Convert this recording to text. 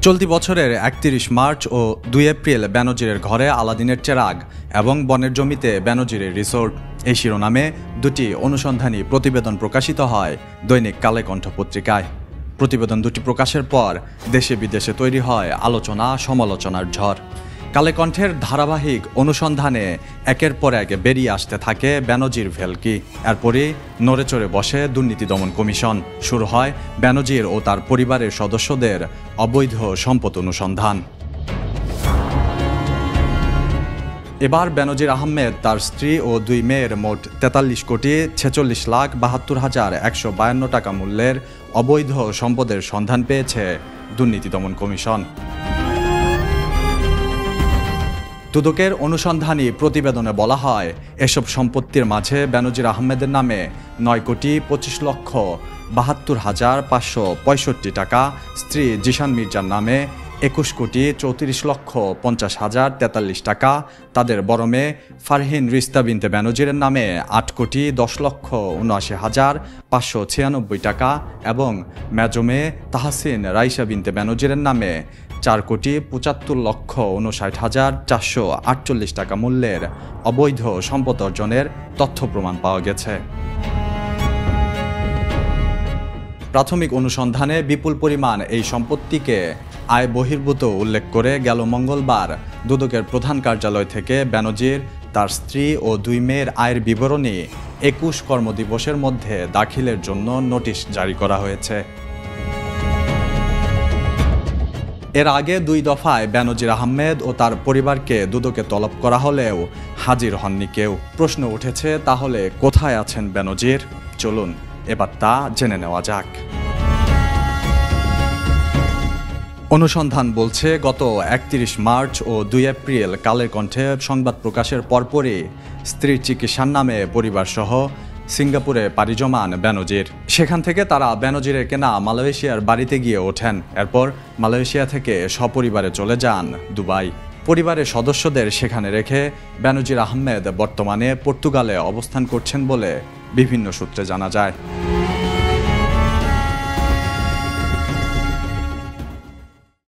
চলতি বছরের ৩১ মার্চ ও ২ এপ্রিল বেনজিরের ঘরে আলাদিনের চেরাগ এবং বনের জমিতে বেনজিরের রিসোর্ট এই শিরোনামে দুটি অনুসন্ধানী প্রতিবেদন প্রকাশিত হয় দৈনিক কালে কণ্ঠ পত্রিকায়। প্রতিবেদন দুটি প্রকাশের পর দেশে বিদেশে তৈরি হয় আলোচনা সমালোচনার ঝড়। কালে কণ্ঠের ধারাবাহিক অনুসন্ধানে একের পর এক বেরিয়ে আসতে থাকে বেনজির ভেলকি। এরপরই নড়েচড়ে বসে দুর্নীতি দমন কমিশন। শুরু হয় বেনজির ও তার পরিবারের সদস্যদের অবৈধ সম্পদ অনুসন্ধান। এবার বেনজির আহমেদ, তার স্ত্রী ও দুই মেয়ের মোট ৪৩,৪৬,৭২,১৫২ টাকা মূল্যের অবৈধ সম্পদের সন্ধান পেয়েছে দুর্নীতি দমন কমিশন। দুদকের অনুসন্ধানী প্রতিবেদনে বলা হয়, এসব সম্পত্তির মাঝে বেনজির আহমেদের নামে ৯,২৫,৭২,৫৬৫ টাকা, স্ত্রী জিশান মির্জার নামে ২১,৩৫,৫০,০৪৩ টাকা, তাদের বড় মেয়ে ফারহিন রিস্তা বিনতে বেনজিরের নামে ৮,১০,৭৯,৫৯৬ টাকা এবং মেজো মেয়ে তাহসিন রাইসা বিনতে বেনজিরের নামে ৪,৭৫,৫৯,৪৪৮ টাকা মূল্যের অবৈধ সম্পদ অর্জনের তথ্য প্রমাণ পাওয়া গেছে। প্রাথমিক অনুসন্ধানে বিপুল পরিমাণ এই সম্পত্তিকে আয় বহির্ভূত উল্লেখ করে গেল মঙ্গলবার দুদকের প্রধান কার্যালয় থেকে বেনজির, তার স্ত্রী ও দুই মেয়ের আয়ের বিবরণী ২১ কর্মদিবসের মধ্যে দাখিলের জন্য নোটিশ জারি করা হয়েছে। এর আগে ২ দফায় বেনজির আহমেদ ও তার পরিবারকে দুদকে তলব করা হলেও হাজির হননি কেউ। প্রশ্ন উঠেছে, তাহলে কোথায় আছেন বেনজির? চলুন এবার তা জেনে নেওয়া যাক। অনুসন্ধান বলছে, গত ৩১ মার্চ ও ২ এপ্রিল কালের কণ্ঠে সংবাদ প্রকাশের পরপরই স্ত্রীর চিকিৎসার নামে পরিবারসহ সিঙ্গাপুরে পাড়ি জমান বেনজির। সেখান থেকে তারা বেনজিরের কেনা মালয়েশিয়ার বাড়িতে গিয়ে ওঠেন। এরপর মালয়েশিয়া থেকে সপরিবারে চলে যান দুবাই। পরিবারের সদস্যদের সেখানে রেখে বেনজির আহমেদ বর্তমানে পর্তুগালে অবস্থান করছেন বলে বিভিন্ন সূত্রে জানা যায়।